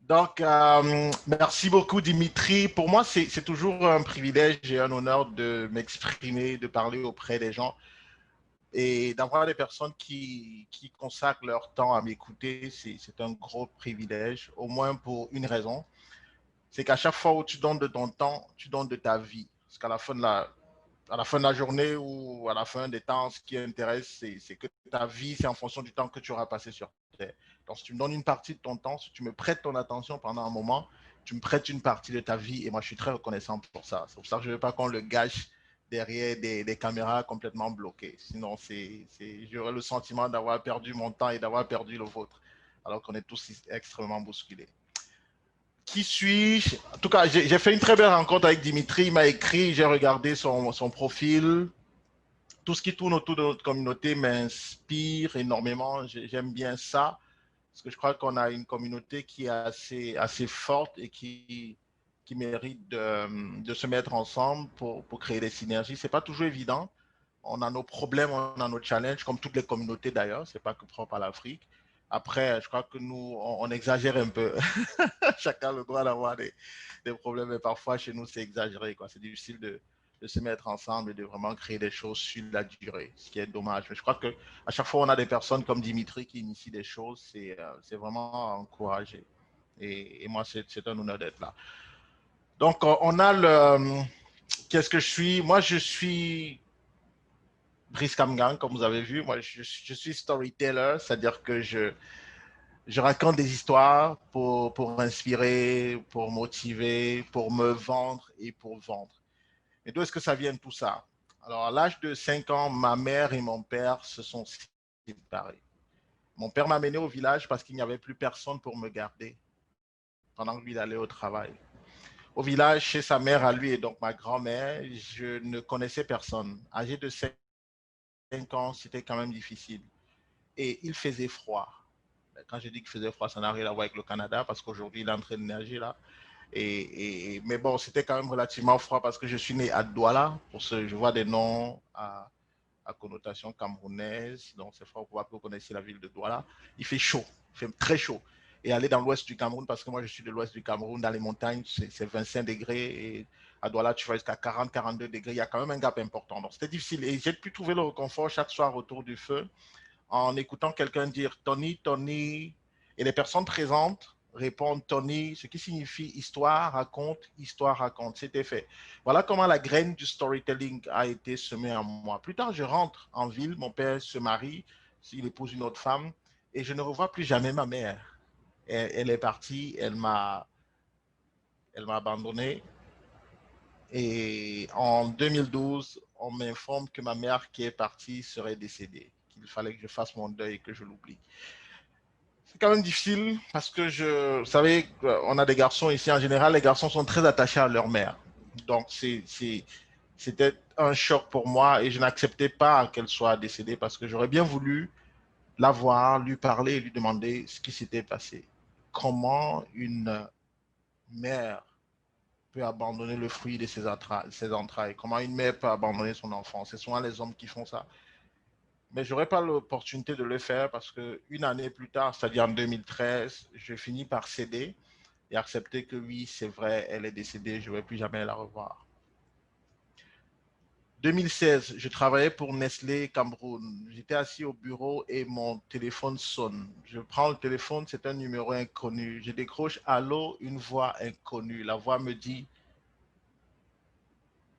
Donc, merci beaucoup, Dimitri. Pour moi, c'est toujours un privilège et un honneur de m'exprimer, de parler auprès des gens et d'avoir des personnes qui consacrent leur temps à m'écouter. C'est un gros privilège, au moins pour une raison. C'est qu'à chaque fois où tu donnes de ton temps, tu donnes de ta vie. Parce qu'à la fin de à la fin de la journée ou à la fin des temps, ce qui intéresse, c'est que ta vie, c'est en fonction du temps que tu auras passé sur Terre. Donc, si tu me donnes une partie de ton temps, si tu me prêtes ton attention pendant un moment, tu me prêtes une partie de ta vie et moi, je suis très reconnaissant pour ça. C'est pour ça que je ne veux pas qu'on le gâche derrière des caméras complètement bloquées. Sinon, j'aurais le sentiment d'avoir perdu mon temps et d'avoir perdu le vôtre, alors qu'on est tous extrêmement bousculés. Qui suis-je? En tout cas, j'ai fait une très belle rencontre avec Dimitri. Il m'a écrit, j'ai regardé son profil. Tout ce qui tourne autour de notre communauté m'inspire énormément. J'aime bien ça. Parce que je crois qu'on a une communauté qui est assez forte et qui mérite de se mettre ensemble pour créer des synergies. Ce n'est pas toujours évident. On a nos problèmes, on a nos challenges, comme toutes les communautés d'ailleurs. Ce n'est pas que propre à l'Afrique. Après, je crois que nous, on exagère un peu. Chacun a le droit d'avoir des problèmes, mais parfois chez nous, c'est exagéré. C'est difficile de se mettre ensemble et de vraiment créer des choses sur la durée, ce qui est dommage. Mais je crois qu'à chaque fois, on a des personnes comme Dimitri qui initient des choses, c'est vraiment encouragé. Et moi, c'est un honneur d'être là. Donc, on a le. Qu'est-ce que je suis? Moi, je suis Brice Kamgang, comme vous avez vu. Moi, je suis storyteller, c'est-à-dire que je raconte des histoires pour inspirer, pour motiver, pour me vendre et pour vendre. Et d'où est-ce que ça vient tout ça? Alors, à l'âge de 5 ans, ma mère et mon père se sont séparés. Mon père m'a amené au village parce qu'il n'y avait plus personne pour me garder pendant que lui il allait au travail. Au village, chez sa mère à lui et donc ma grand-mère, je ne connaissais personne. Âgé de 5 ans, c'était quand même difficile. Et il faisait froid. Quand je dis qu'il faisait froid, ça n'a rien à voir avec le Canada parce qu'aujourd'hui, il est en train de neiger là. Mais bon, c'était quand même relativement froid parce que je suis né à Douala. Pour ce, je vois des noms à connotation camerounaise. Donc, c'est fort probable que vous connaissiez la ville de Douala. Il fait chaud, il fait très chaud. Et aller dans l'ouest du Cameroun, parce que moi, je suis de l'ouest du Cameroun, dans les montagnes, c'est 25 degrés. Et à Douala, tu vas jusqu'à 40-42 degrés. Il y a quand même un gap important. Donc, c'était difficile. Et j'ai pu trouver le réconfort chaque soir autour du feu en écoutant quelqu'un dire Tony, Tony. Et les personnes présentes répondent Tony, ce qui signifie histoire raconte. C'était fait. Voilà comment la graine du storytelling a été semée en moi. Plus tard, je rentre en ville, mon père se marie, il épouse une autre femme, et je ne revois plus jamais ma mère. Elle est partie, elle m'a abandonné. Et en 2012, on m'informe que ma mère qui est partie serait décédée, qu'il fallait que je fasse mon deuil et que je l'oublie. C'est quand même difficile parce que vous savez, on a des garçons ici. En général, les garçons sont très attachés à leur mère. Donc, c'était un choc pour moi et je n'acceptais pas qu'elle soit décédée parce que j'aurais bien voulu la voir, lui parler et lui demander ce qui s'était passé. Comment une mère peut abandonner le fruit de ses entrailles? Comment une mère peut abandonner son enfant? C'est souvent les hommes qui font ça. Mais je n'aurais pas l'opportunité de le faire parce qu'une année plus tard, c'est-à-dire en 2013, je finis par céder et accepter que oui, c'est vrai, elle est décédée, je ne vais plus jamais la revoir. 2016, je travaillais pour Nestlé Cameroun. J'étais assis au bureau et mon téléphone sonne. Je prends le téléphone, c'est un numéro inconnu. Je décroche allô, une voix inconnue. La voix me dit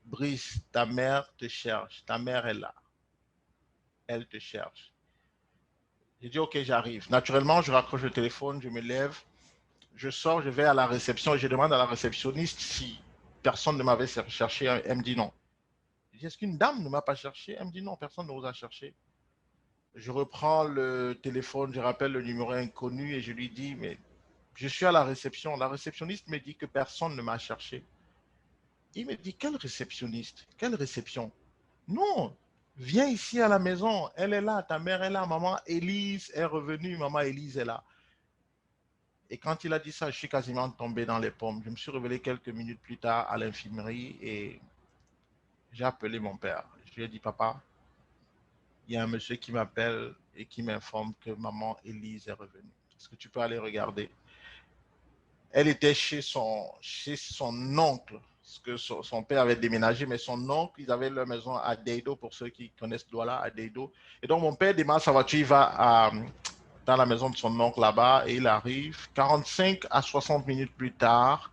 Brice, ta mère te cherche. Ta mère est là. Elle te cherche. J'ai dit ok, j'arrive. Naturellement, je raccroche le téléphone, je me lève, je sors, je vais à la réception et je demande à la réceptionniste si personne ne m'avait cherché. Elle me dit non. Je dis, est-ce qu'une dame ne m'a pas cherché? Elle me dit non, personne ne vous a cherché. Je reprends le téléphone, je rappelle le numéro inconnu et je lui dis, mais je suis à la réception. La réceptionniste me dit que personne ne m'a cherché. Il me dit, quelle réceptionniste? Quelle réception? Non, viens ici à la maison. Elle est là, ta mère est là. Maman Élise est revenue. Maman Élise est là. Et quand il a dit ça, je suis quasiment tombé dans les pommes. Je me suis réveillé quelques minutes plus tard à l'infirmerie et j'ai appelé mon père. Je lui ai dit, papa, il y a un monsieur qui m'appelle et qui m'informe que maman Élise est revenue. Est-ce que tu peux aller regarder? Elle était chez son oncle, parce que son père avait déménagé, mais son oncle, ils avaient leur maison à Deido, pour ceux qui connaissent Douala, à Deido. Et donc, mon père démarre sa voiture, il va dans la maison de son oncle là-bas, et il arrive 45 à 60 minutes plus tard.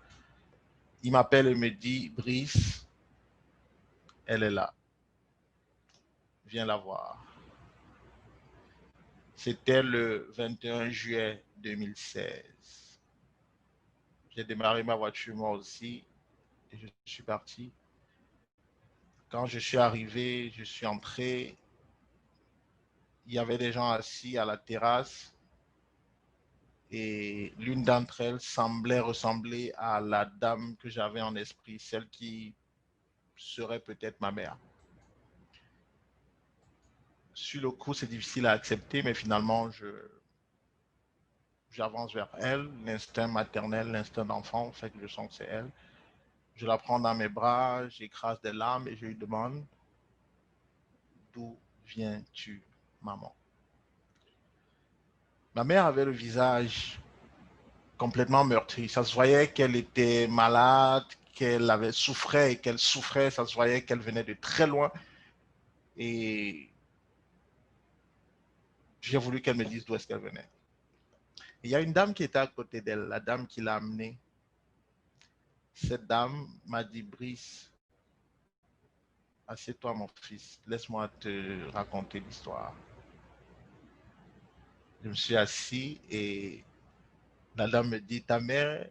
Il m'appelle et me dit, Brice, elle est là, viens la voir. C'était le 21 juillet 2016. J'ai démarré ma voiture moi aussi et je suis parti. Quand je suis arrivé, je suis entré. Il y avait des gens assis à la terrasse et l'une d'entre elles semblait ressembler à la dame que j'avais en esprit, celle qui serait peut-être ma mère. Sur le coup, c'est difficile à accepter, mais finalement, j'avance vers elle. L'instinct maternel, l'instinct d'enfant fait que je sens que c'est elle. Je la prends dans mes bras, j'écrase des larmes et je lui demande, d'où viens-tu, maman? Ma mère avait le visage complètement meurtri. Ça se voyait qu'elle était malade, qu'elle avait souffrait et qu'elle souffrait. Ça se voyait qu'elle venait de très loin. Et j'ai voulu qu'elle me dise d'où est-ce qu'elle venait. Il y a une dame qui était à côté d'elle, la dame qui l'a amenée. Cette dame m'a dit, Brice, assieds-toi mon fils, laisse-moi te raconter l'histoire. Je me suis assis et la dame me dit, ta mère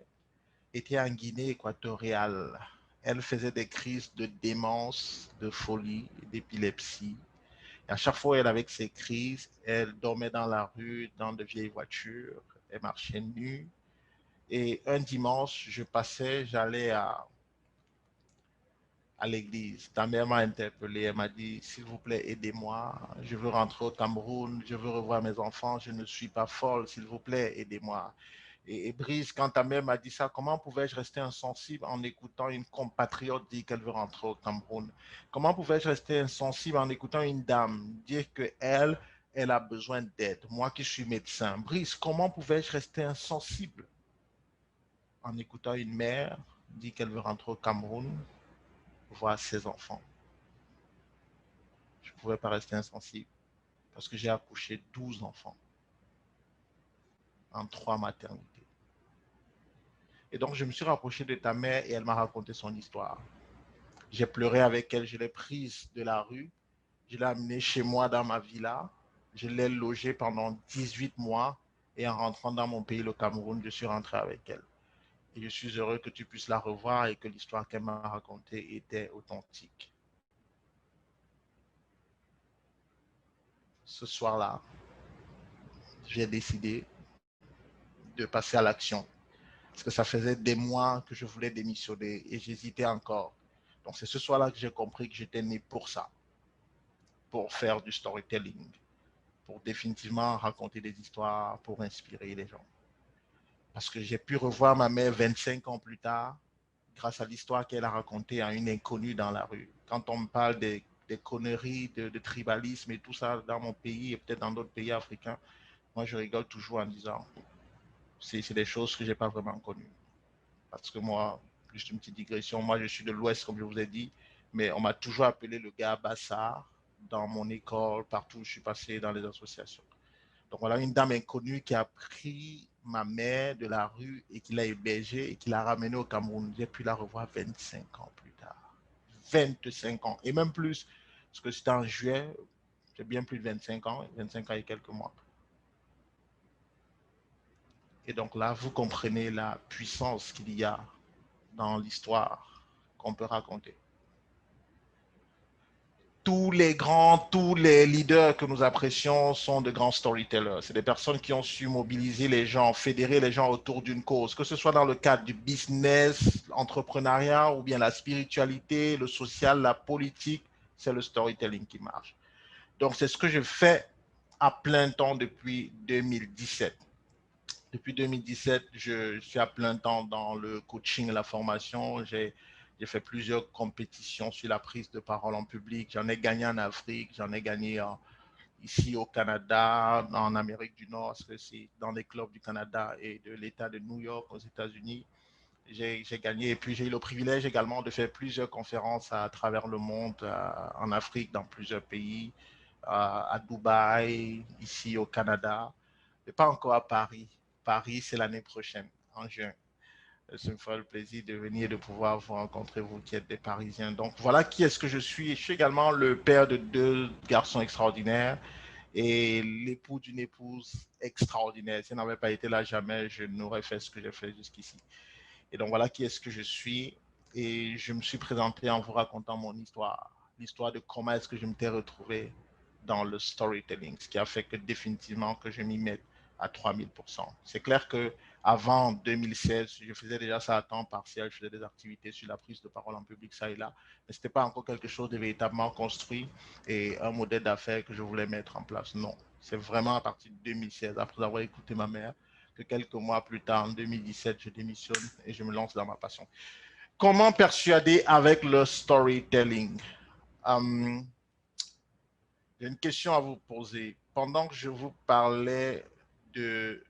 était en Guinée équatoriale. Elle faisait des crises de démence, de folie, d'épilepsie. Et à chaque fois, elle avait ces crises, elle dormait dans la rue, dans de vieilles voitures, elle marchait nue. Et un dimanche, je passais, j'allais à l'église. Ta mère m'a interpellé, elle m'a dit, s'il vous plaît, aidez-moi, je veux rentrer au Cameroun, je veux revoir mes enfants, je ne suis pas folle, s'il vous plaît, aidez-moi. Et Brice, quand ta mère m'a dit ça, comment pouvais-je rester insensible en écoutant une compatriote dire qu'elle veut rentrer au Cameroun? Comment pouvais-je rester insensible en écoutant une dame dire qu'elle, elle a besoin d'aide? Moi qui suis médecin. Brice, comment pouvais-je rester insensible en écoutant une mère dire qu'elle veut rentrer au Cameroun voir ses enfants? Je ne pouvais pas rester insensible parce que j'ai accouché 12 enfants en 3 maternités. Et donc, je me suis rapproché de ta mère et elle m'a raconté son histoire. J'ai pleuré avec elle, je l'ai prise de la rue, je l'ai amenée chez moi dans ma villa, je l'ai logée pendant 18 mois et en rentrant dans mon pays, le Cameroun, je suis rentré avec elle. Et je suis heureux que tu puisses la revoir et que l'histoire qu'elle m'a racontée était authentique. Ce soir-là, j'ai décidé de passer à l'action parce que ça faisait des mois que je voulais démissionner et j'hésitais encore. Donc c'est ce soir-là que j'ai compris que j'étais né pour ça, pour faire du storytelling, pour définitivement raconter des histoires, pour inspirer les gens. Parce que j'ai pu revoir ma mère 25 ans plus tard, grâce à l'histoire qu'elle a racontée à une inconnue dans la rue. Quand on me parle des conneries, de tribalisme et tout ça dans mon pays et peut-être dans d'autres pays africains, moi je rigole toujours en disant, c'est des choses que je n'ai pas vraiment connues. Parce que moi, juste une petite digression, moi je suis de l'Ouest, comme je vous ai dit, mais on m'a toujours appelé le gars Bassard dans mon école, partout où je suis passé, dans les associations. Donc voilà une dame inconnue qui a pris ma mère de la rue et qui l'a hébergée et qui l'a ramenée au Cameroun. J'ai pu la revoir 25 ans plus tard. 25 ans, et même plus, parce que c'était en juillet, j'ai bien plus de 25 ans et quelques mois. Et donc là, vous comprenez la puissance qu'il y a dans l'histoire qu'on peut raconter. Tous les grands, tous les leaders que nous apprécions sont de grands storytellers. C'est des personnes qui ont su mobiliser les gens, fédérer les gens autour d'une cause, que ce soit dans le cadre du business, l'entrepreneuriat ou bien la spiritualité, le social, la politique, c'est le storytelling qui marche. Donc c'est ce que je fais à plein temps depuis 2017. Depuis 2017, je suis à plein temps dans le coaching et la formation. J'ai fait plusieurs compétitions sur la prise de parole en public. J'en ai gagné en Afrique, j'en ai gagné ici au Canada, en Amérique du Nord, parce que c'est dans les clubs du Canada et de l'État de New York aux États-Unis. J'ai gagné et puis j'ai eu le privilège également de faire plusieurs conférences à travers le monde, en Afrique, dans plusieurs pays, à Dubaï, ici au Canada, mais pas encore à Paris. Paris, c'est l'année prochaine, en juin. Ça me fera le plaisir de venir et de pouvoir vous rencontrer, vous qui êtes des Parisiens. Donc voilà qui est-ce que je suis. Je suis également le père de deux garçons extraordinaires et l'époux d'une épouse extraordinaire. Si elle n'avait pas été là, jamais je n'aurais fait ce que j'ai fait jusqu'ici. Et donc voilà qui est-ce que je suis. Et je me suis présenté en vous racontant mon histoire. L'histoire de comment est-ce que je m'étais retrouvé dans le storytelling, ce qui a fait que définitivement que je m'y mette à 3000%. C'est clair que avant 2016, je faisais déjà ça à temps partiel, je faisais des activités sur la prise de parole en public, ça et là, mais ce n'était pas encore quelque chose de véritablement construit et un modèle d'affaires que je voulais mettre en place. Non, c'est vraiment à partir de 2016, après avoir écouté ma mère, que quelques mois plus tard, en 2017, je démissionne et je me lance dans ma passion. Comment persuader avec le storytelling? Um, j'ai une question à vous poser. Pendant que je vous parlais de,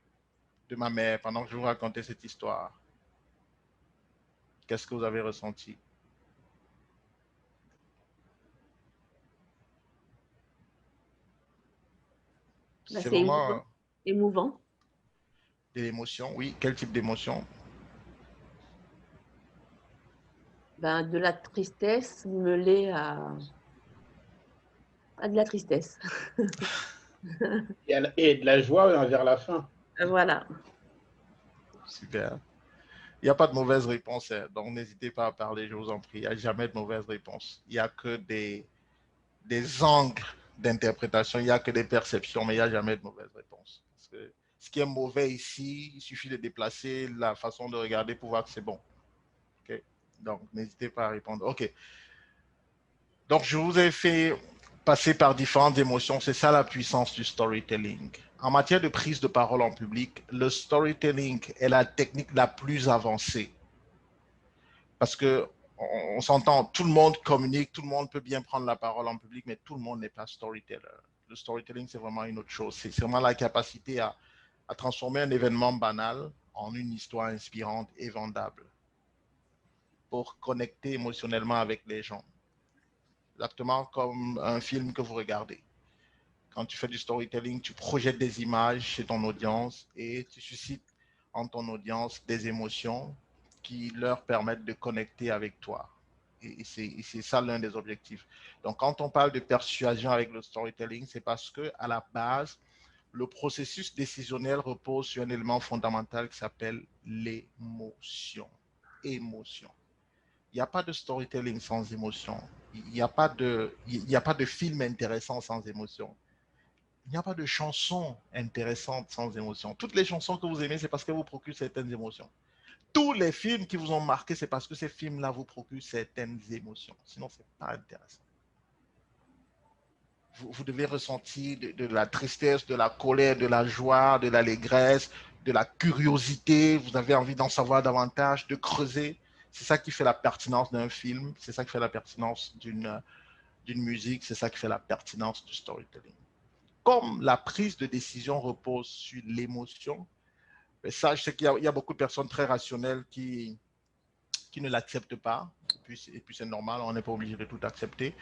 de ma mère, pendant que je vous racontais cette histoire, qu'est-ce que vous avez ressenti? Bah, C'est c'est vraiment émouvant. Émouvant. de l'émotion, oui. Quel type d'émotion? Ben, de la tristesse mêlée à de la tristesse. Et de la joie vers la fin. Voilà. Super. Il n'y a pas de mauvaise réponse, hein, donc n'hésitez pas à parler, je vous en prie. Il n'y a jamais de mauvaise réponse. Il n'y a que des angles d'interprétation, il n'y a que des perceptions, mais il n'y a jamais de mauvaise réponse. Parce que ce qui est mauvais ici, il suffit de déplacer la façon de regarder pour voir que c'est bon. Okay? Donc, n'hésitez pas à répondre. OK. Donc, je vous ai fait passer par différentes émotions. C'est ça la puissance du storytelling. En matière de prise de parole en public, le storytelling est la technique la plus avancée. Parce que on s'entend, tout le monde communique, tout le monde peut bien prendre la parole en public, mais tout le monde n'est pas storyteller. Le storytelling, c'est vraiment une autre chose. C'est vraiment la capacité à transformer un événement banal en une histoire inspirante et vendable pour connecter émotionnellement avec les gens. Exactement comme un film que vous regardez. Quand tu fais du storytelling, tu projettes des images chez ton audience et tu suscites en ton audience des émotions qui leur permettent de connecter avec toi. Et c'est ça l'un des objectifs. Donc, quand on parle de persuasion avec le storytelling, c'est parce que à la base, le processus décisionnel repose sur un élément fondamental qui s'appelle l'émotion. Émotion. Il n'y a pas de storytelling sans émotion. Il n'y a pas de film intéressant sans émotion. Il n'y a pas de chanson intéressante sans émotion. Toutes les chansons que vous aimez, c'est parce qu'elles vous procurent certaines émotions. Tous les films qui vous ont marqué, c'est parce que ces films-là vous procurent certaines émotions. Sinon, ce n'est pas intéressant. Vous devez ressentir de la tristesse, de la colère, de la joie, de l'allégresse, de la curiosité. Vous avez envie d'en savoir davantage, de creuser. C'est ça qui fait la pertinence d'un film. C'est ça qui fait la pertinence d'une musique. C'est ça qui fait la pertinence du storytelling. Comme la prise de décision repose sur l'émotion, ça, je sais qu'il y a beaucoup de personnes très rationnelles qui ne l'acceptent pas. Et puis c'est normal, on n'est pas obligé de tout accepter.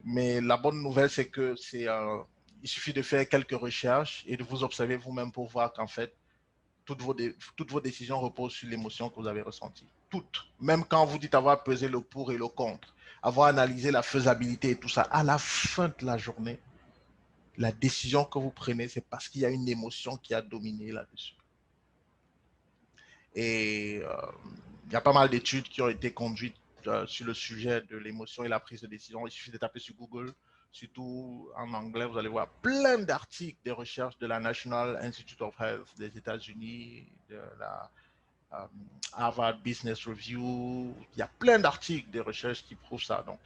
Mais la bonne nouvelle, c'est que il suffit de faire quelques recherches et de vous observer vous-même pour voir qu'en fait, toutes vos décisions reposent sur l'émotion que vous avez ressentie. Toutes. Même quand vous dites avoir pesé le pour et le contre, avoir analysé la faisabilité et tout ça, à la fin de la journée, la décision que vous prenez, c'est parce qu'il y a une émotion qui a dominé là-dessus. Et il y a pas mal d'études qui ont été conduites sur le sujet de l'émotion et la prise de décision. Il suffit de taper sur Google, surtout en anglais, vous allez voir plein d'articles, des recherches de la National Institute of Health des États-Unis, de la Harvard Business Review. Il y a plein d'articles, des recherches qui prouvent ça. Donc,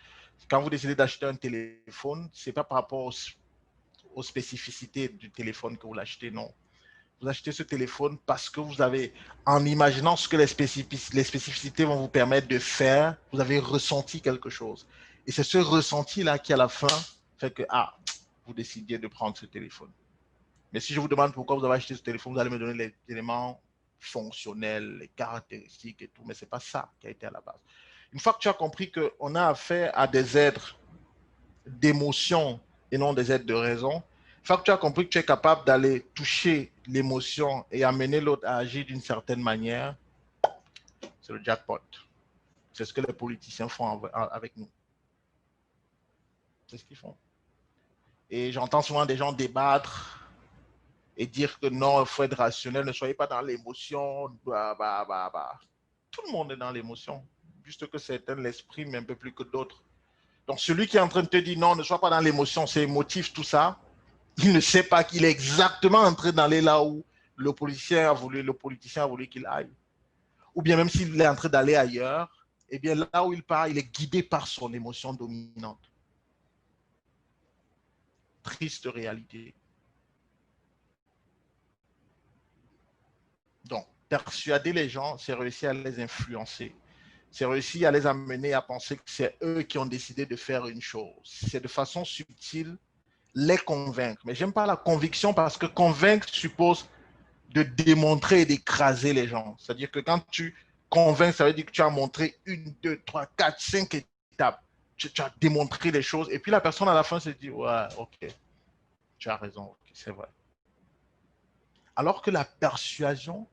quand vous décidez d'acheter un téléphone, ce n'est pas par rapport aux spécificités du téléphone que vous l'achetez, non. Vous achetez ce téléphone parce que vous avez, en imaginant ce que les spécificités vont vous permettre de faire, vous avez ressenti quelque chose. Et c'est ce ressenti-là qui, à la fin, fait que, ah, vous décidiez de prendre ce téléphone. Mais si je vous demande pourquoi vous avez acheté ce téléphone, vous allez me donner les éléments fonctionnels, les caractéristiques et tout, mais ce n'est pas ça qui a été à la base. Une fois que tu as compris qu'on a affaire à des êtres d'émotion et non des êtres de raison, une fois que tu as compris que tu es capable d'aller toucher l'émotion et amener l'autre à agir d'une certaine manière, c'est le jackpot. C'est ce que les politiciens font avec nous. C'est ce qu'ils font. Et j'entends souvent des gens débattre et dire que non, il faut être rationnel, ne soyez pas dans l'émotion. Bah, bah, bah, bah. Tout le monde est dans l'émotion, juste que certains l'expriment un peu plus que d'autres. Donc celui qui est en train de te dire non, ne sois pas dans l'émotion, c'est émotif, tout ça, il ne sait pas qu'il est exactement en train d'aller là où le politicien a voulu qu'il aille. Ou bien même s'il est en train d'aller ailleurs, eh bien là où il part, il est guidé par son émotion dominante. Triste réalité. Donc, persuader les gens, c'est réussir à les influencer. C'est réussir à les amener à penser que c'est eux qui ont décidé de faire une chose. C'est de façon subtile les convaincre. Mais j'aime pas la conviction parce que convaincre suppose de démontrer et d'écraser les gens. C'est-à-dire que quand tu convaincs, ça veut dire que tu as montré 1, 2, 3, 4, 5 étapes. Tu as démontré les choses. Et puis la personne à la fin se dit, ouais, ok, tu as raison, okay, c'est vrai. Alors que la persuasion,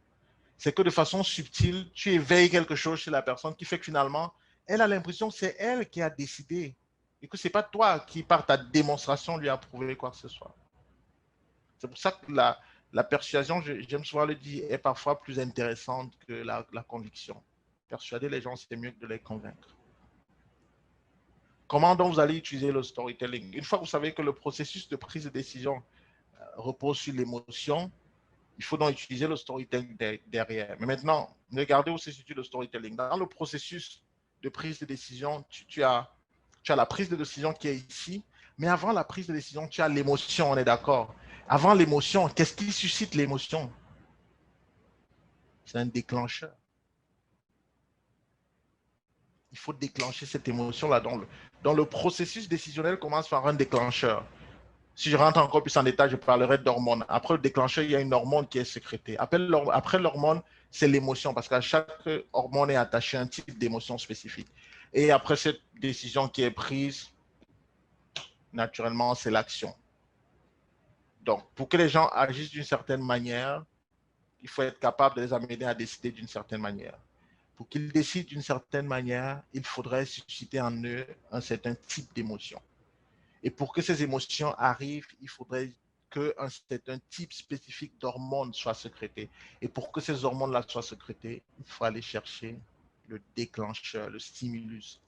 c'est que de façon subtile, tu éveilles quelque chose chez la personne qui fait que finalement, elle a l'impression que c'est elle qui a décidé et que ce n'est pas toi qui, par ta démonstration, lui a prouvé quoi que ce soit. C'est pour ça que la persuasion, j'aime souvent le dire, est parfois plus intéressante que la conviction. Persuader les gens, c'est mieux que de les convaincre. Comment donc vous allez utiliser le storytelling? Une fois que vous savez que le processus de prise de décision repose sur l'émotion, il faut donc utiliser le storytelling derrière. Mais maintenant, regardez où se situe le storytelling. Dans le processus de prise de décision, tu as la prise de décision qui est ici, mais avant la prise de décision, tu as l'émotion, on est d'accord. Avant l'émotion, qu'est-ce qui suscite l'émotion? C'est un déclencheur. Il faut déclencher cette émotion-là. Dans le processus décisionnel commence par un déclencheur. Si je rentre encore plus en détail, je parlerai d'hormones. Après le déclencheur, il y a une hormone qui est sécrétée. Après l'hormone, c'est l'émotion, parce qu'à chaque hormone est attachée à un type d'émotion spécifique. Et après cette décision qui est prise, naturellement, c'est l'action. Donc, pour que les gens agissent d'une certaine manière, il faut être capable de les amener à décider d'une certaine manière. Pour qu'ils décident d'une certaine manière, il faudrait susciter en eux un certain type d'émotion. Et pour que ces émotions arrivent, il faudrait qu'un certain type spécifique d'hormones soit sécrété. Et pour que ces hormones-là soient sécrétées, il faut aller chercher le déclencheur, le stimulus.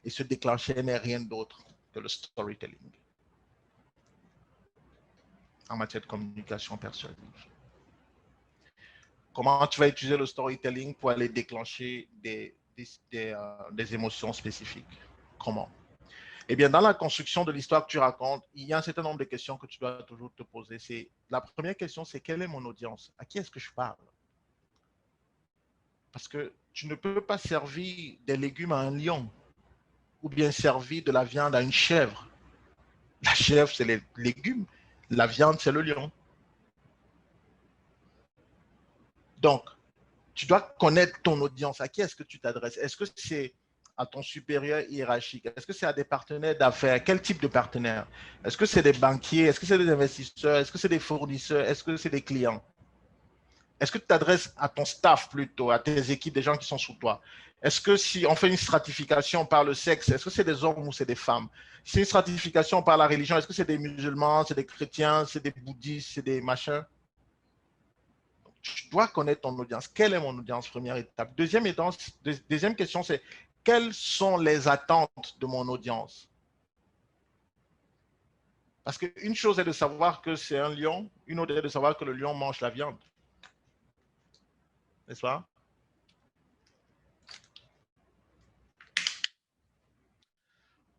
Et ce déclencheur n'est rien d'autre que le storytelling en matière de communication persuasive. Comment tu vas utiliser le storytelling pour aller déclencher des émotions spécifiques? Comment? Eh bien, dans la construction de l'histoire que tu racontes, il y a un certain nombre de questions que tu dois toujours te poser. La première question, c'est quelle est mon audience? À qui est-ce que je parle? Parce que tu ne peux pas servir des légumes à un lion ou bien servir de la viande à une chèvre. La chèvre, c'est les légumes. La viande, c'est le lion. Donc, tu dois connaître ton audience. À qui est-ce que tu t'adresses? Est-ce que c'est à ton supérieur hiérarchique? Est-ce que c'est à des partenaires d'affaires? Quel type de partenaires? Est-ce que c'est des banquiers? Est-ce que c'est des investisseurs? Est-ce que c'est des fournisseurs? Est-ce que c'est des clients? Est-ce que tu t'adresses à ton staff plutôt, à tes équipes, des gens qui sont sous toi? Est-ce que si on fait une stratification par le sexe, est-ce que c'est des hommes ou c'est des femmes? Si c'est une stratification par la religion, est-ce que c'est des musulmans, c'est des chrétiens, c'est des bouddhistes, c'est des machins? Tu dois connaître ton audience. Quelle est mon audience? Première étape. Deuxième question, c'est quelles sont les attentes de mon audience? Parce qu'une chose est de savoir que c'est un lion, une autre est de savoir que le lion mange la viande. N'est-ce pas?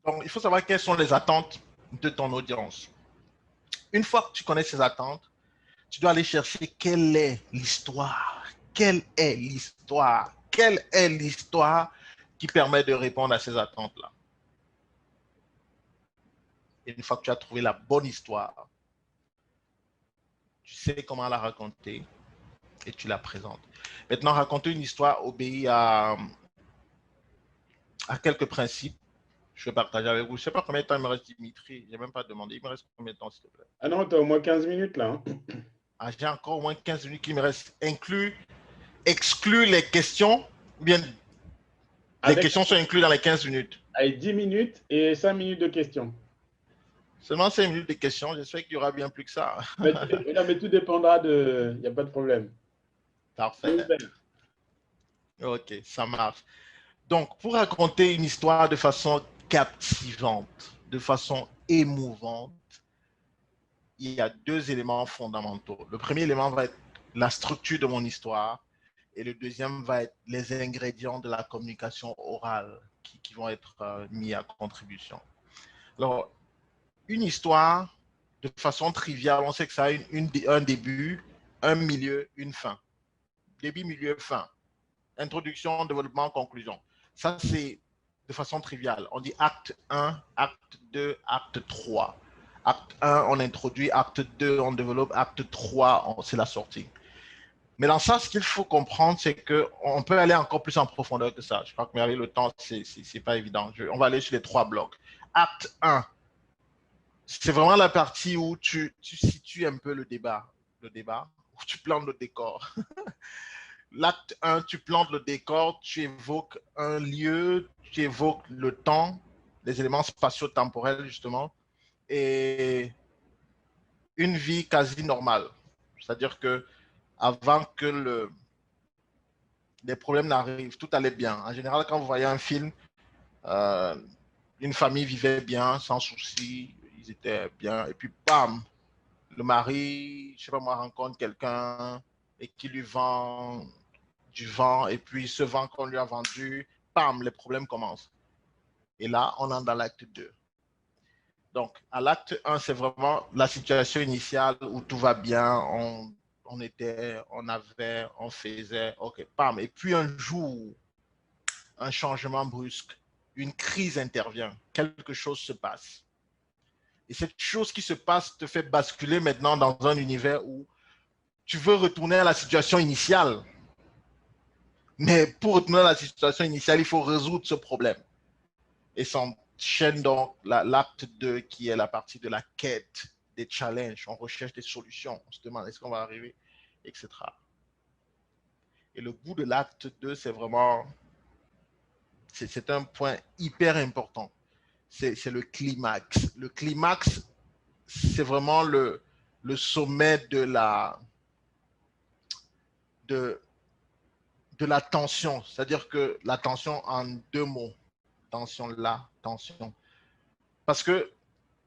Donc, il faut savoir quelles sont les attentes de ton audience. Une fois que tu connais ces attentes, tu dois aller chercher quelle est l'histoire. Quelle est l'histoire? Quelle est l'histoire qui permet de répondre à ces attentes-là? Et une fois que tu as trouvé la bonne histoire, tu sais comment la raconter et tu la présentes. Maintenant, raconter une histoire obéit à quelques principes. Je vais partager avec vous. Je ne sais pas combien de temps il me reste, Dimitri. Je n'ai même pas demandé. Il me reste combien de temps, s'il te plaît? Ah non, tu as au moins 15 minutes là. Hein. Ah, j'ai encore au moins 15 minutes qui me restent. Exclus les questions. Bien, les questions sont incluses dans les 15 minutes. Avec 10 minutes et 5 minutes de questions. Seulement 5 minutes de questions. J'espère qu'il y aura bien plus que ça. Mais tout dépendra de... Il n'y a pas de problème. Parfait. Ok, ça marche. Donc, pour raconter une histoire de façon captivante, de façon émouvante, il y a deux éléments fondamentaux. Le premier élément va être la structure de mon histoire et le deuxième va être les ingrédients de la communication orale qui vont être mis à contribution. Alors, une histoire, de façon triviale, on sait que ça a un début, un milieu, une fin. Début, milieu, fin. Introduction, développement, conclusion. Ça, c'est de façon triviale. On dit acte 1, acte 2, acte 3. Acte 1, on introduit. Acte 2, on développe. Acte 3, c'est la sortie. Mais dans ça, ce qu'il faut comprendre, c'est qu'on peut aller encore plus en profondeur que ça. Je crois que avec le temps, c'est pas évident. On va aller sur les 3 blocs. Acte 1, c'est vraiment la partie où tu situes un peu le débat, où tu plantes le décor. L'acte 1, tu plantes le décor, tu évoques un lieu, tu évoques le temps, les éléments spatio-temporels justement, et une vie quasi normale. C'est-à-dire que avant que les problèmes n'arrivent, tout allait bien. En général, quand vous voyez un film, une famille vivait bien, sans souci, ils étaient bien, et puis bam, le mari, je sais pas moi, rencontre quelqu'un et qui lui vend du vent, et puis ce vent qu'on lui a vendu, bam, les problèmes commencent. Et là, on entre dans l'acte 2. Donc, à l'acte 1, c'est vraiment la situation initiale où tout va bien, on était, on avait, on faisait, ok, bam. Et puis un jour, un changement brusque, une crise intervient, quelque chose se passe. Et cette chose qui se passe te fait basculer maintenant dans un univers où tu veux retourner à la situation initiale. Mais pour retourner à la situation initiale, il faut résoudre ce problème. Et s'enchaîne donc l'acte 2 qui est la partie de la quête, des challenges. On recherche des solutions. On se demande est-ce qu'on va arriver, etc. Et le bout de l'acte 2, c'est vraiment, c'est un point hyper important. C'est le climax. Le climax, c'est vraiment le sommet de la tension. C'est-à-dire que la tension en 2 mots. Tension là, tension. Parce que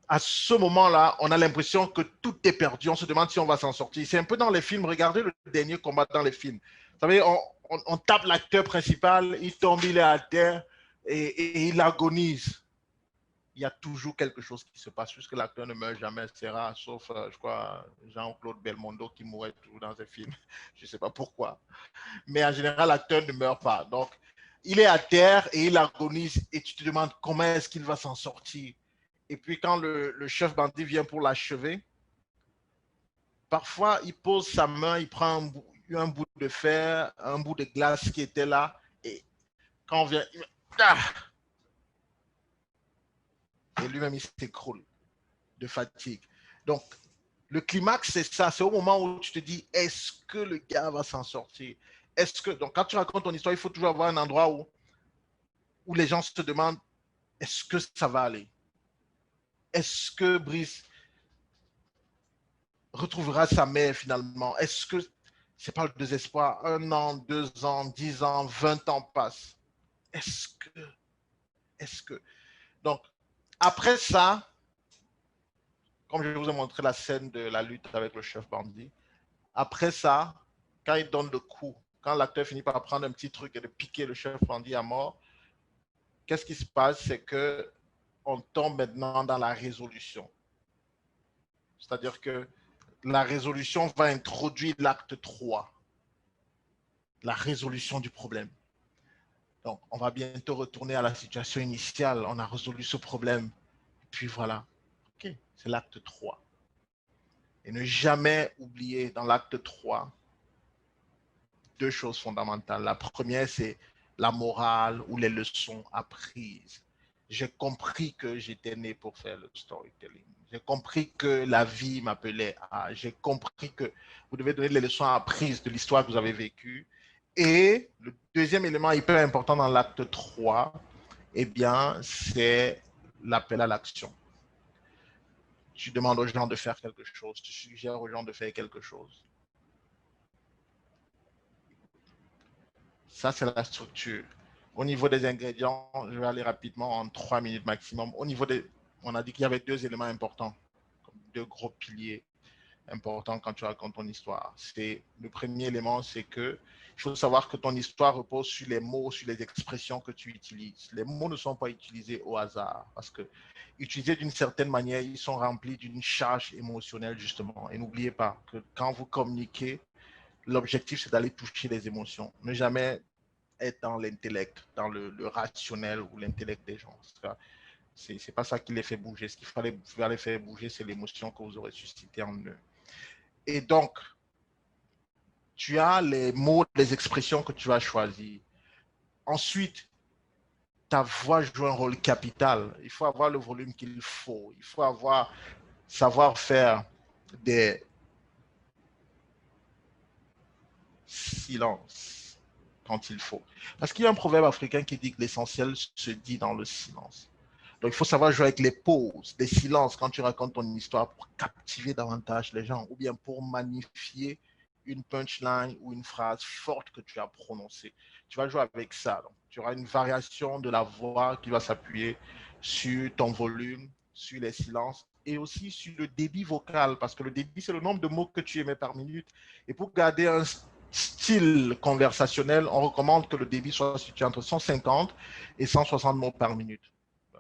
à ce moment-là, on a l'impression que tout est perdu. On se demande si on va s'en sortir. C'est un peu dans les films. Regardez le dernier combat dans les films. Vous savez, on tape l'acteur principal, il tombe, il est à terre et il agonise. Il y a toujours quelque chose qui se passe, puisque l'acteur ne meurt jamais, c'est rare, sauf, je crois, Jean-Claude Belmondo qui mourait toujours dans ses films. Je ne sais pas pourquoi. Mais en général, l'acteur ne meurt pas. Donc, il est à terre et il agonise et tu te demandes comment est-ce qu'il va s'en sortir. Et puis quand le chef bandit vient pour l'achever, parfois il pose sa main, il prend un bout de fer, un bout de glace qui était là, et quand on vient, et lui-même il s'écroule de fatigue. Donc le climax, c'est ça, c'est au moment où tu te dis, est-ce que le gars va s'en sortir? Donc quand tu racontes ton histoire, il faut toujours avoir un endroit où les gens se demandent, est-ce que ça va aller? Est-ce que Brice retrouvera sa mère finalement? Est-ce que c'est pas le désespoir? 1 an, 2 ans, 10 ans, 20 ans passent. Est-ce que... Donc, après ça, comme je vous ai montré la scène de la lutte avec le chef bandit, après ça, quand il donne le coup, quand l'acteur finit par prendre un petit truc et de piquer le chef bandit à mort, qu'est-ce qui se passe? C'est que on tombe maintenant dans la résolution. C'est-à-dire que la résolution va introduire l'acte 3, la résolution du problème. Donc, on va bientôt retourner à la situation initiale. On a résolu ce problème. Puis voilà. c'est l'acte 3. Et ne jamais oublier dans l'acte 3 deux choses fondamentales. La première, c'est la morale ou les leçons apprises. J'ai compris que j'étais né pour faire le storytelling. J'ai compris que la vie m'appelait à. J'ai compris que vous devez donner les leçons apprises de l'histoire que vous avez vécue. Et le deuxième élément hyper important dans l'acte 3, eh bien, c'est l'appel à l'action. Tu demandes aux gens de faire quelque chose, tu suggères aux gens de faire quelque chose. Ça, c'est la structure. Au niveau des ingrédients, je vais aller rapidement en 3 minutes maximum. Au niveau des, on a dit qu'il y avait deux éléments importants, deux gros piliers importants quand tu racontes ton histoire. Le premier élément, c'est que il faut savoir que ton histoire repose sur les mots, sur les expressions que tu utilises. Les mots ne sont pas utilisés au hasard parce que utilisés d'une certaine manière, ils sont remplis d'une charge émotionnelle justement. Et n'oubliez pas que quand vous communiquez, l'objectif c'est d'aller toucher les émotions. Ne jamais être dans l'intellect, dans le rationnel ou l'intellect des gens. C'est pas ça qui les fait bouger. Ce qu'il fallait les faire bouger, c'est l'émotion que vous aurez suscité en eux. Et donc, tu as les mots, les expressions que tu vas choisir. Ensuite, ta voix joue un rôle capital. Il faut avoir le volume qu'il faut. Il faut savoir faire des silences quand il faut. Parce qu'il y a un proverbe africain qui dit que l'essentiel se dit dans le silence. Donc, il faut savoir jouer avec les pauses, les silences quand tu racontes ton histoire pour captiver davantage les gens ou bien pour magnifier une punchline ou une phrase forte que tu as prononcée. Tu vas jouer avec ça. Donc, tu auras une variation de la voix qui va s'appuyer sur ton volume, sur les silences et aussi sur le débit vocal parce que le débit, c'est le nombre de mots que tu émets par minute. Et pour garder un style conversationnel, on recommande que le débit soit situé entre 150 et 160 mots par minute.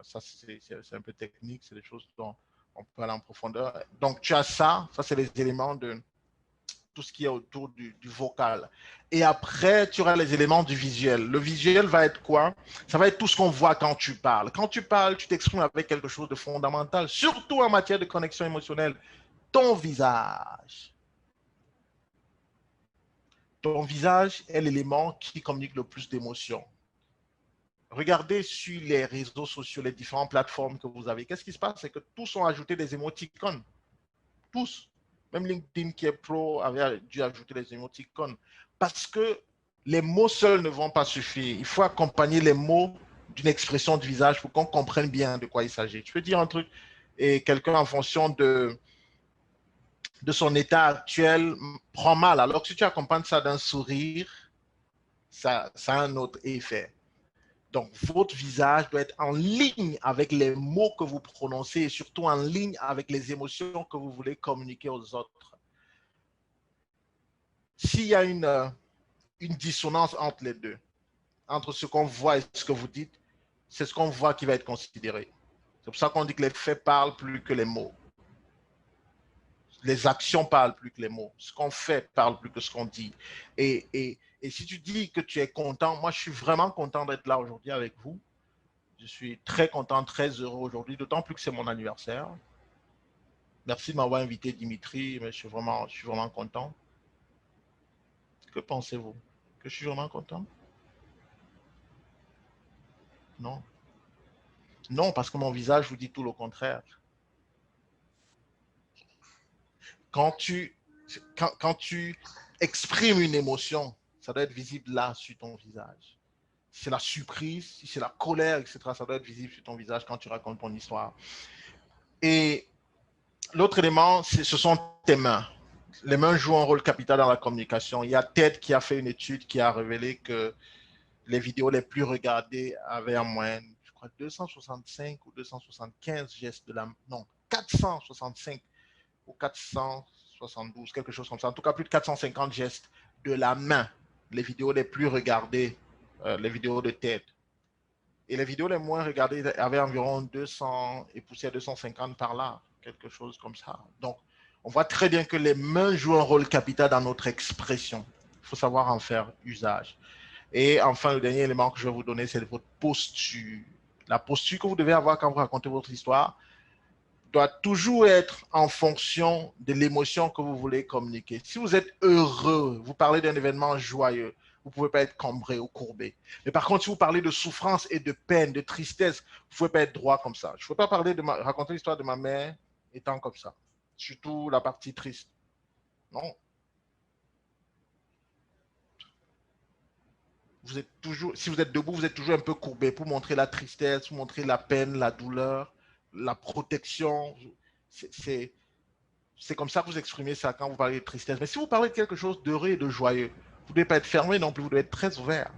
Ça, c'est un peu technique, c'est des choses dont on peut aller en profondeur. Donc, tu as ça c'est les éléments de tout ce qui est autour du vocal. Et après, tu auras les éléments du visuel. Le visuel va être quoi? Ça va être tout ce qu'on voit quand tu parles. Quand tu parles, tu t'exprimes avec quelque chose de fondamental, surtout en matière de connexion émotionnelle. Ton visage. Ton visage est l'élément qui communique le plus d'émotions. Regardez sur les réseaux sociaux, les différentes plateformes que vous avez. Qu'est-ce qui se passe? C'est que tous ont ajouté des émoticônes. Tous. Même LinkedIn qui est pro avait dû ajouter des émoticônes. Parce que les mots seuls ne vont pas suffire. Il faut accompagner les mots d'une expression de visage pour qu'on comprenne bien de quoi il s'agit. Tu peux dire un truc et quelqu'un en fonction de son état actuel prend mal. Alors que si tu accompagnes ça d'un sourire, ça a un autre effet. Donc, votre visage doit être en ligne avec les mots que vous prononcez et surtout en ligne avec les émotions que vous voulez communiquer aux autres. S'il y a une dissonance entre les deux, entre ce qu'on voit et ce que vous dites, c'est ce qu'on voit qui va être considéré. C'est pour ça qu'on dit que les faits parlent plus que les mots. Les actions parlent plus que les mots. Ce qu'on fait parle plus que ce qu'on dit. Et si tu dis que tu es content, moi je suis vraiment content d'être là aujourd'hui avec vous. Je suis très content, très heureux aujourd'hui, d'autant plus que c'est mon anniversaire. Merci de m'avoir invité, Dimitri, mais je suis vraiment content. Que pensez-vous? Que je suis vraiment content? Non. Non, parce que mon visage vous dit tout le contraire. Quand tu exprimes une émotion, ça doit être visible là, sur ton visage. Si c'est la surprise, si c'est la colère, etc., ça doit être visible sur ton visage quand tu racontes ton histoire. Et l'autre élément, ce sont tes mains. Les mains jouent un rôle capital dans la communication. Il y a TED qui a fait une étude qui a révélé que les vidéos les plus regardées avaient en moyenne, je crois, 265 ou 275 gestes de la main. Non, 465 ou 472, quelque chose comme ça. En tout cas, plus de 450 gestes de la main. Les vidéos les plus regardées, les vidéos de TED. Et les vidéos les moins regardées avaient environ 200 et poussées à 250 par là, quelque chose comme ça. Donc, on voit très bien que les mains jouent un rôle capital dans notre expression. Il faut savoir en faire usage. Et enfin, le dernier élément que je vais vous donner, c'est votre posture. La posture que vous devez avoir quand vous racontez votre histoire doit toujours être en fonction de l'émotion que vous voulez communiquer. Si vous êtes heureux, vous parlez d'un événement joyeux, vous ne pouvez pas être cambré ou courbé. Mais par contre, si vous parlez de souffrance et de peine, de tristesse, vous ne pouvez pas être droit comme ça. Je ne peux pas raconter l'histoire de ma mère étant comme ça. Surtout la partie triste. Non. Vous êtes toujours, si vous êtes debout, vous êtes toujours un peu courbé pour montrer la tristesse, pour montrer la peine, la douleur, la protection. C'est comme ça que vous exprimez ça quand vous parlez de tristesse. Mais si vous parlez de quelque chose d'heureux et de joyeux, vous ne devez pas être fermé non plus, vous devez être très ouvert.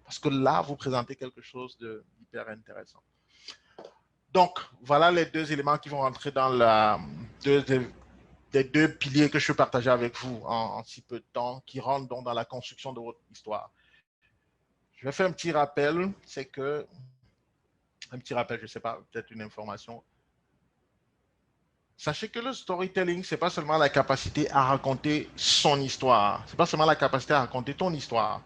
Parce que là, vous présentez quelque chose d'hyper intéressant. Donc, voilà les deux éléments qui vont rentrer dans les deux piliers que je vais partager avec vous en si peu de temps, qui rentrent donc dans la construction de votre histoire. Je vais faire un petit rappel, c'est que, un petit rappel, je ne sais pas, peut-être une information. Sachez que le storytelling, ce n'est pas seulement la capacité à raconter son histoire, ce n'est pas seulement la capacité à raconter ton histoire.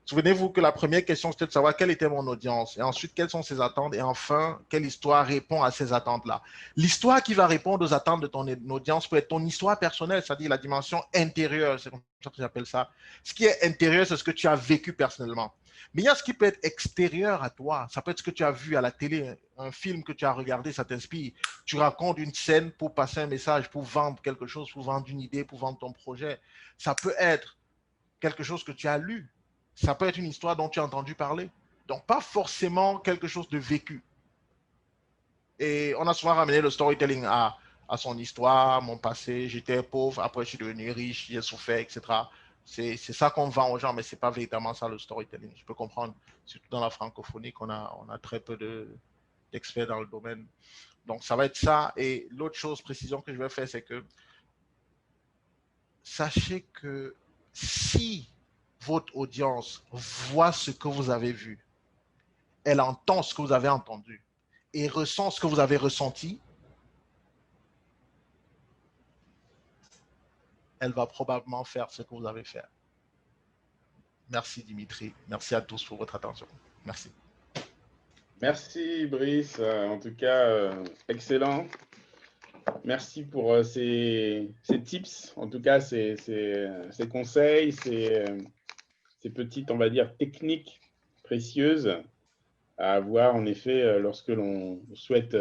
Souvenez-vous que la première question, c'était de savoir quelle était mon audience, et ensuite, quelles sont ses attentes, et enfin, quelle histoire répond à ces attentes-là. L'histoire qui va répondre aux attentes de ton audience peut être ton histoire personnelle, c'est-à-dire la dimension intérieure, c'est comme ça que j'appelle ça. Ce qui est intérieur, c'est ce que tu as vécu personnellement. Mais il y a ce qui peut être extérieur à toi. Ça peut être ce que tu as vu à la télé, un film que tu as regardé, ça t'inspire. Tu racontes une scène pour passer un message, pour vendre quelque chose, pour vendre une idée, pour vendre ton projet. Ça peut être quelque chose que tu as lu. Ça peut être une histoire dont tu as entendu parler. Donc, pas forcément quelque chose de vécu. Et on a souvent ramené le storytelling à son histoire, mon passé, j'étais pauvre, après je suis devenu riche, j'ai souffert, etc. C'est ça qu'on vend aux gens, mais ce n'est pas véritablement ça le storytelling. Je peux comprendre, surtout dans la francophonie, qu'on a très peu d'experts dans le domaine. Donc, ça va être ça. Et l'autre chose, précision que je vais faire, c'est que sachez que si votre audience voit ce que vous avez vu, elle entend ce que vous avez entendu et ressent ce que vous avez ressenti, elle va probablement faire ce que vous avez fait. Merci Dimitri. Merci à tous pour votre attention. Merci. Merci Brice. En tout cas, excellent. Merci pour ces tips, en tout cas ces conseils, ces petites, on va dire, techniques précieuses à avoir en effet lorsque l'on souhaite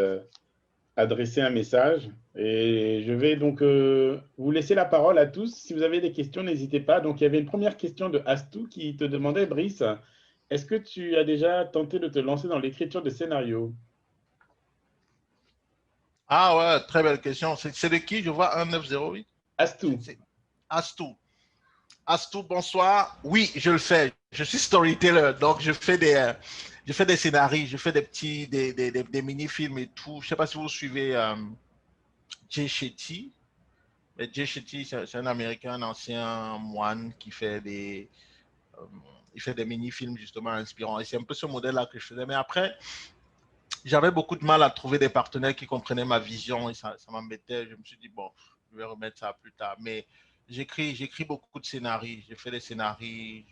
adresser un message. Et je vais donc vous laisser la parole à tous. Si vous avez des questions, n'hésitez pas. Donc, il y avait une première question de Astou qui te demandait, Brice, est-ce que tu as déjà tenté de te lancer dans l'écriture de scénarios? Ah ouais, très belle question. C'est de qui? Je vois 1908. Astou. Astou. Astou, bonsoir. Oui, je le fais. Je suis storyteller, donc je fais des scénarios, je fais des mini-films et tout. Je ne sais pas si vous suivez Jay Shetty. Mais Jay Shetty, c'est un Américain, un ancien moine qui fait il fait des mini-films justement inspirants. Et c'est un peu ce modèle-là que je faisais. Mais après, j'avais beaucoup de mal à trouver des partenaires qui comprenaient ma vision et ça m'embêtait. Je me suis dit, bon, je vais remettre ça plus tard. Mais j'écris beaucoup de scénarios. J'ai fait des scénarios.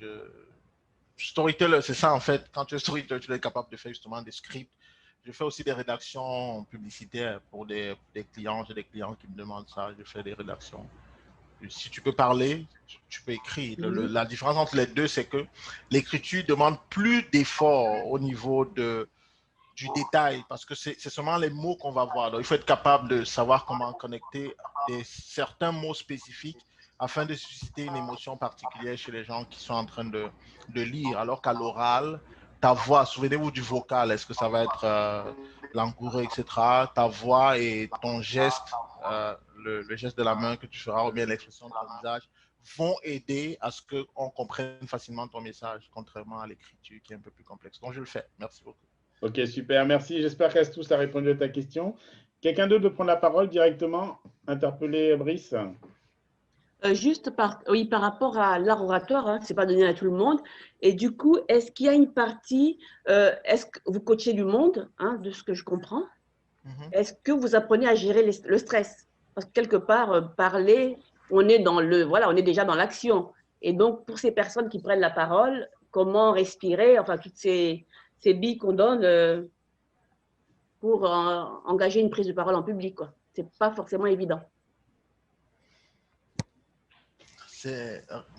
Storyteller, c'est ça en fait. Quand tu es storyteller, tu es capable de faire justement des scripts. Je fais aussi des rédactions publicitaires pour des clients. J'ai des clients qui me demandent ça. Je fais des rédactions. Si tu peux parler, tu peux écrire. La différence entre les deux, c'est que l'écriture demande plus d'efforts au niveau du détail, parce que c'est seulement les mots qu'on va voir. Donc, il faut être capable de savoir comment connecter certains mots spécifiques afin de susciter une émotion particulière chez les gens qui sont en train de lire. Alors qu'à l'oral, ta voix, souvenez-vous du vocal, est-ce que ça va être langoureux, etc. Ta voix et ton geste, le geste de la main que tu feras, ou bien l'expression de ton visage, vont aider à ce qu'on comprenne facilement ton message, contrairement à l'écriture qui est un peu plus complexe. Donc, je le fais. Merci beaucoup. Ok, super, merci. J'espère qu'Astou a répondu à ta question. Quelqu'un d'autre veut prendre la parole directement, interpeller Brice? Juste par rapport à l'art oratoire, hein, ce n'est pas donné à tout le monde. Et du coup, est-ce qu'il y a une partie, est-ce que vous coachez du monde, hein, de ce que je comprends? Est-ce que vous apprenez à gérer le stress? Parce que quelque part, parler, on est on est déjà dans l'action. Et donc, pour ces personnes qui prennent la parole, comment respirer, enfin, toutes ces billes qu'on donne, pour engager une prise de parole en public, quoi. C'est pas forcément évident.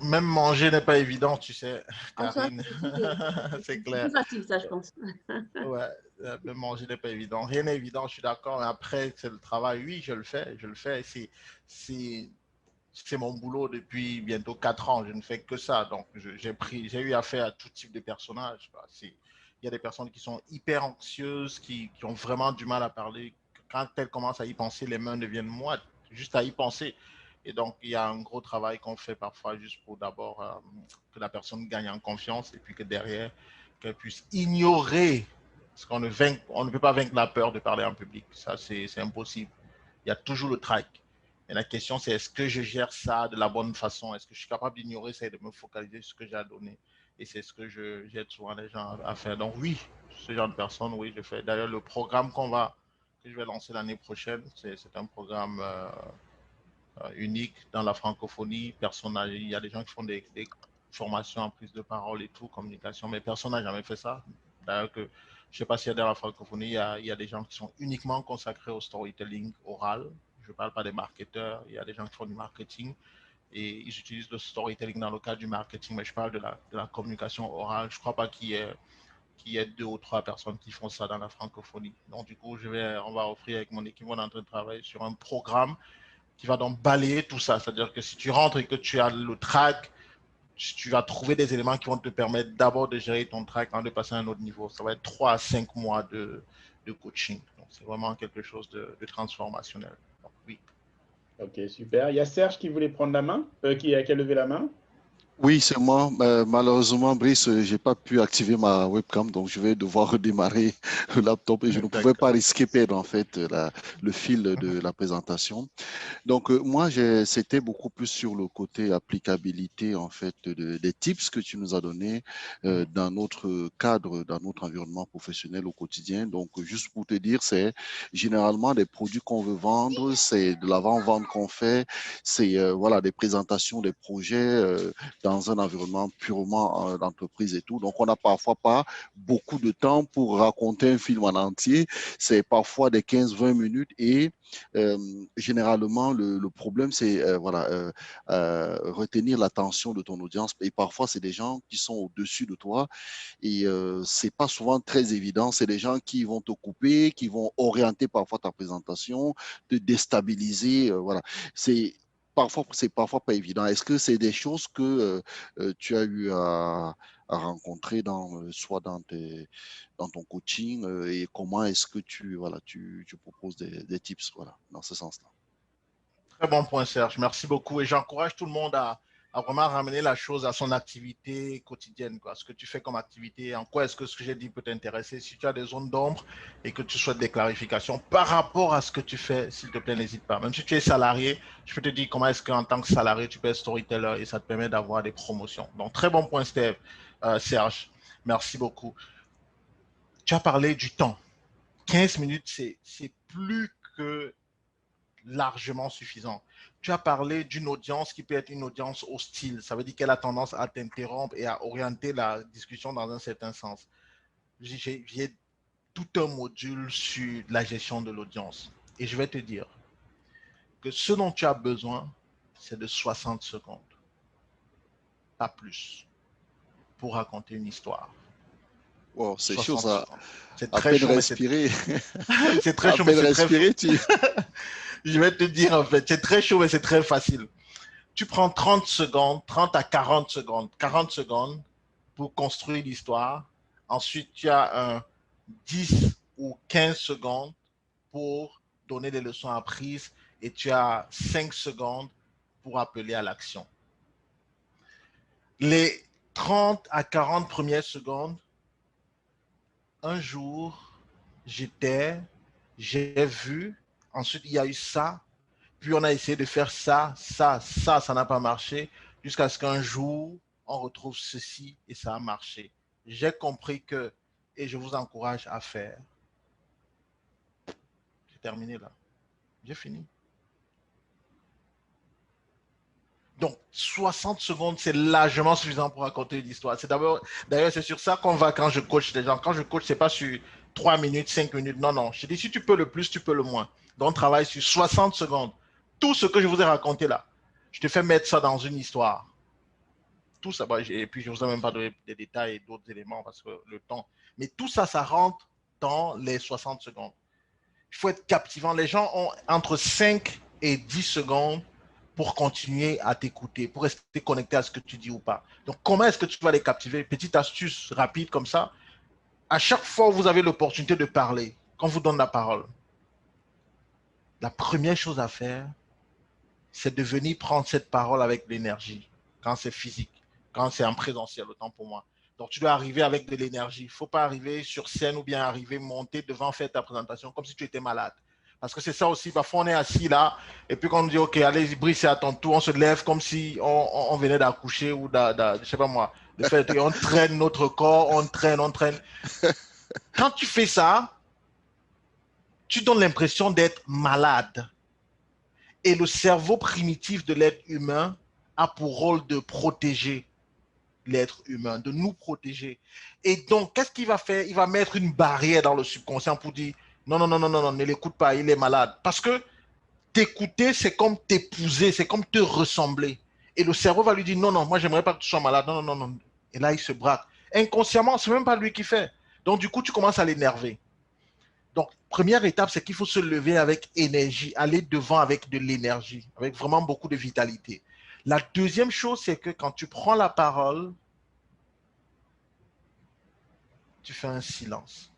Même manger n'est pas évident, tu sais, Ah, ça, Karine. C'est c'est clair. plus facile, ça, je pense. Ouais, même manger n'est pas évident. Rien n'est évident, je suis d'accord. Mais après, c'est le travail. Oui, je le fais. Je le fais. C'est mon boulot depuis bientôt 4 ans. Je ne fais que ça. Donc, j'ai eu affaire à tout type de personnages. Il y a des personnes qui sont hyper anxieuses, qui ont vraiment du mal à parler. Quand elles commencent à y penser, les mains deviennent moites, juste à y penser. Et donc, il y a un gros travail qu'on fait parfois juste pour d'abord que la personne gagne en confiance et puis que derrière, qu'elle puisse ignorer. Parce on ne peut pas vaincre la peur de parler en public. Ça, c'est impossible. Il y a toujours le trac. Et la question, c'est est-ce que je gère ça de la bonne façon? Est-ce que je suis capable d'ignorer ça et de me focaliser sur ce que j'ai à donner? Et c'est ce que j'aide souvent les gens à faire. Donc oui, ce genre de personnes, oui, je fais. D'ailleurs, le programme que je vais lancer l'année prochaine, c'est un programme unique dans la francophonie. Il y a des gens qui font des formations en prise de parole et tout, communication, mais personne n'a jamais fait ça. D'ailleurs, je ne sais pas s'il y a dans la francophonie, il y a des gens qui sont uniquement consacrés au storytelling oral. Je ne parle pas des marketeurs, il y a des gens qui font du marketing et ils utilisent le storytelling dans le cadre du marketing, mais je parle de la communication orale. Je ne crois pas qu'il y ait 2 ou 3 personnes qui font ça dans la francophonie. Donc, du coup, on va offrir avec mon équipe, on est en train de travailler sur un programme qui va donc balayer tout ça. C'est-à-dire que si tu rentres et que tu as le track, tu vas trouver des éléments qui vont te permettre d'abord de gérer ton track avant de passer à un autre niveau. Ça va être 3 à 5 mois de coaching. Donc, c'est vraiment quelque chose de transformationnel. Donc, oui. Ok, super. Il y a Serge qui voulait prendre la main, qui a levé la main. Oui, c'est moi. Malheureusement, Brice, j'ai pas pu activer ma webcam, donc je vais devoir redémarrer le laptop et je ne pouvais pas risquer perdre en fait le fil de la présentation. Donc moi, c'était beaucoup plus sur le côté applicabilité en fait des tips que tu nous as donnés dans notre cadre, dans notre environnement professionnel au quotidien. Donc juste pour te dire, c'est généralement des produits qu'on veut vendre, c'est de l'avant-vente qu'on fait, c'est voilà des présentations des projets dans un environnement purement d'entreprise et tout. Donc on n'a parfois pas beaucoup de temps pour raconter un film en entier. C'est parfois des 15-20 minutes et généralement, le problème, c'est retenir l'attention de ton audience. Et parfois, c'est des gens qui sont au-dessus de toi et c'est pas souvent très évident. C'est des gens qui vont te couper, qui vont orienter parfois ta présentation, te déstabiliser. Voilà. C'est parfois pas évident. Est-ce que c'est des choses que tu as eu à rencontrer soit dans ton coaching et comment est-ce que tu proposes des tips dans ce sens-là? Très bon point, Serge. Merci beaucoup. Et j'encourage tout le monde à vraiment ramener la chose à son activité quotidienne, quoi. Ce que tu fais comme activité, en quoi est-ce que ce que j'ai dit peut t'intéresser. Si tu as des zones d'ombre et que tu souhaites des clarifications par rapport à ce que tu fais, s'il te plaît, n'hésite pas. Même si tu es salarié, je peux te dire comment est-ce qu'en tant que salarié, tu peux être storyteller et ça te permet d'avoir des promotions. Donc, très bon point, Serge. Merci beaucoup. Tu as parlé du temps. 15 minutes, c'est plus que largement suffisant. Tu as parlé d'une audience qui peut être une audience hostile. Ça veut dire qu'elle a tendance à t'interrompre et à orienter la discussion dans un certain sens. J'ai tout un module sur la gestion de l'audience. Et je vais te dire que ce dont tu as besoin, c'est de 60 secondes. Pas plus. Pour raconter une histoire. Wow, c'est chaud ça. C'est très chaud. Respirer. C'est très chaud, mais c'est très respirer, Je vais te dire en fait, c'est très chaud, mais c'est très facile. Tu prends 30 secondes, 30 à 40 secondes, 40 secondes pour construire l'histoire. Ensuite, tu as un 10 ou 15 secondes pour donner des leçons apprises et tu as 5 secondes pour appeler à l'action. Les 30 à 40 premières secondes, un jour, j'ai vu, ensuite il y a eu ça, puis on a essayé de faire ça n'a pas marché, jusqu'à ce qu'un jour, on retrouve ceci et ça a marché. J'ai compris que, et je vous encourage à faire. J'ai terminé là. J'ai fini. Donc, 60 secondes, c'est largement suffisant pour raconter une histoire. D'ailleurs, c'est sur ça qu'on va quand je coach les gens. Quand je coach, c'est pas sur 3 minutes, 5 minutes. Non, non. Je dis, si tu peux le plus, tu peux le moins. Donc, travaille sur 60 secondes. Tout ce que je vous ai raconté là, je te fais mettre ça dans une histoire. Tout ça, et puis je ne vous ai même pas donné des détails et d'autres éléments parce que le temps. Mais tout ça, ça rentre dans les 60 secondes. Il faut être captivant. Les gens ont entre 5 et 10 secondes pour continuer à t'écouter, pour rester connecté à ce que tu dis ou pas. Donc, comment est-ce que tu vas les captiver? Petite astuce rapide comme ça. À chaque fois où vous avez l'opportunité de parler, quand on vous donne la parole, la première chose à faire, c'est de venir prendre cette parole avec l'énergie, quand c'est physique, quand c'est en présentiel, autant pour moi. Donc, tu dois arriver avec de l'énergie. Il ne faut pas arriver sur scène ou bien arriver, monter devant, faire ta présentation comme si tu étais malade. Parce que c'est ça aussi, parfois on est assis là, et puis quand on dit, OK, allez, Brice, c'est à ton tour, on se lève comme si on venait d'accoucher ou je ne sais pas moi, de faire, on traîne notre corps, on traîne. Quand tu fais ça, tu donnes l'impression d'être malade. Et le cerveau primitif de l'être humain a pour rôle de protéger l'être humain, de nous protéger. Et donc, qu'est-ce qu'il va faire? Il va mettre une barrière dans le subconscient pour dire non, non, non, non, non, non, ne l'écoute pas, il est malade. Parce que t'écouter, c'est comme t'épouser, c'est comme te ressembler. Et le cerveau va lui dire non, non, moi, j'aimerais pas que tu sois malade. Non, non, non, non. Et là, il se braque. Inconsciemment, c'est même pas lui qui fait. Donc, du coup, tu commences à l'énerver. Donc, première étape, c'est qu'il faut se lever avec énergie, aller devant avec de l'énergie, avec vraiment beaucoup de vitalité. La deuxième chose, c'est que quand tu prends la parole, tu fais un silence.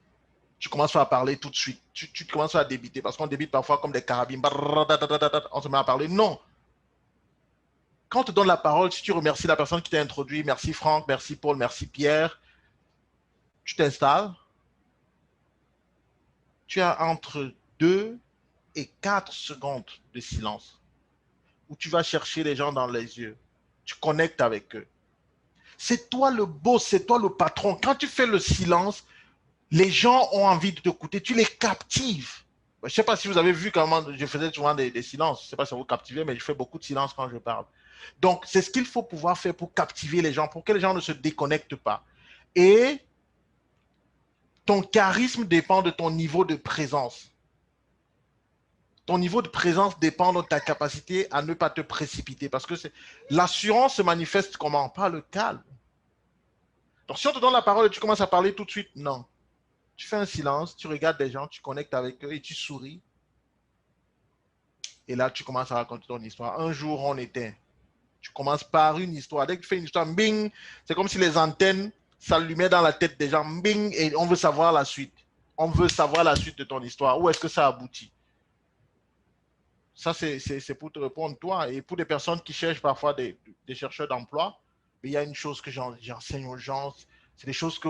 Tu commences à parler tout de suite. Tu commences à débiter parce qu'on débite parfois comme des carabines. On se met à parler. Non. Quand on te donne la parole, si tu remercies la personne qui t'a introduit, merci Franck, merci Paul, merci Pierre, tu t'installes. Tu as entre 2 et 4 secondes de silence où tu vas chercher les gens dans les yeux. Tu connectes avec eux. C'est toi le boss, c'est toi le patron. Quand tu fais le silence, les gens ont envie de t'écouter, tu les captives. Je ne sais pas si vous avez vu comment je faisais souvent des silences. Je ne sais pas si vous captivez, mais je fais beaucoup de silence quand je parle. Donc, c'est ce qu'il faut pouvoir faire pour captiver les gens, pour que les gens ne se déconnectent pas. Et ton charisme dépend de ton niveau de présence. Ton niveau de présence dépend de ta capacité à ne pas te précipiter. Parce que l'assurance se manifeste comment? Par le calme. Donc, si on te donne la parole et tu commences à parler tout de suite, non. Tu fais un silence, tu regardes des gens, tu connectes avec eux et tu souris. Et là, tu commences à raconter ton histoire. Un jour, on était. Tu commences par une histoire. Dès que tu fais une histoire, bing, c'est comme si les antennes s'allumaient dans la tête des gens, bing, et on veut savoir la suite. On veut savoir la suite de ton histoire. Où est-ce que ça aboutit? Ça, c'est pour te répondre, toi. Et pour des personnes qui cherchent parfois des chercheurs d'emploi, il y a une chose que j'enseigne aux gens, c'est des choses que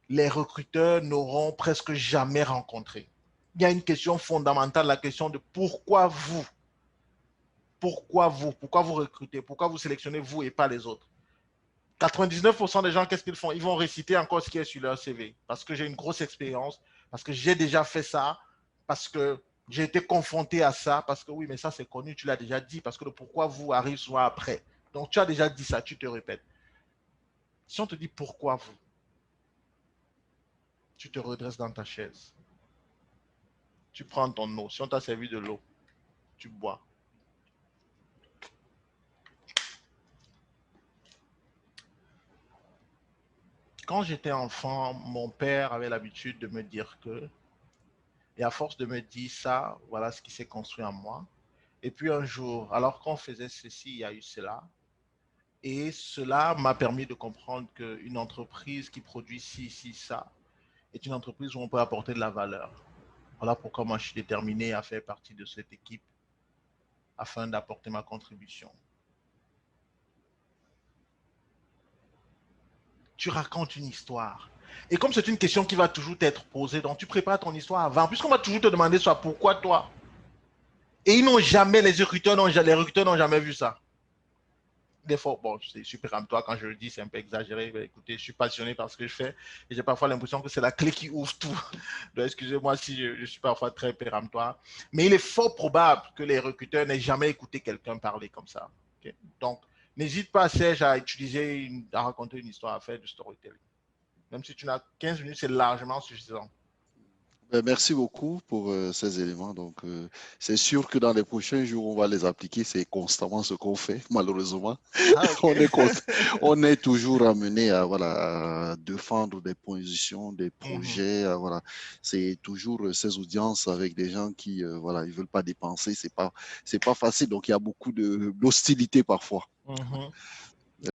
les recruteurs n'auront presque jamais rencontrées. Il y a une question fondamentale, la question de pourquoi vous? Pourquoi vous? Pourquoi vous recrutez? Pourquoi vous sélectionnez vous et pas les autres? 99% des gens, qu'est-ce qu'ils font? Ils vont réciter encore ce qui est sur leur CV. Parce que j'ai une grosse expérience, parce que j'ai déjà fait ça, parce que j'ai été confronté à ça, parce que oui, mais ça c'est connu, tu l'as déjà dit, parce que le pourquoi vous arrive souvent après. Donc tu as déjà dit ça, tu te répètes. Si on te dit pourquoi vous, tu te redresses dans ta chaise. Tu prends ton eau. Si on t'a servi de l'eau, tu bois. Quand j'étais enfant, mon père avait l'habitude de me dire que, et à force de me dire ça, voilà ce qui s'est construit en moi. Et puis un jour, alors qu'on faisait ceci, il y a eu cela. Et cela m'a permis de comprendre qu'une entreprise qui produit ci, ça, est une entreprise où on peut apporter de la valeur. Voilà pourquoi moi je suis déterminé à faire partie de cette équipe afin d'apporter ma contribution. Tu racontes une histoire. Et comme c'est une question qui va toujours t'être posée, donc tu prépares ton histoire avant, puisqu'on va toujours te demander soit pourquoi toi. Et ils n'ont jamais, les recruteurs n'ont jamais vu ça. Des fois, bon, c'est super comme toi quand je le dis, c'est un peu exagéré. Mais écoutez, je suis passionné par ce que je fais et j'ai parfois l'impression que c'est la clé qui ouvre tout. Donc, excusez-moi si je suis parfois très péremptoire. Mais il est fort probable que les recruteurs n'aient jamais écouté quelqu'un parler comme ça. Okay? Donc, n'hésite pas, Serge, à raconter une histoire, à faire du storytelling. Même si tu n'as 15 minutes, c'est largement suffisant. Merci beaucoup pour ces éléments. Donc, c'est sûr que dans les prochains jours, on va les appliquer. C'est constamment ce qu'on fait, malheureusement. Ah, On est, ok. on est toujours amené à, voilà, à défendre des positions, des Mhm, projets. Voilà. C'est toujours ces audiences avec des gens qui voilà, ils veulent pas dépenser. C'est pas facile. Donc, il y a beaucoup d'hostilité parfois. mhm.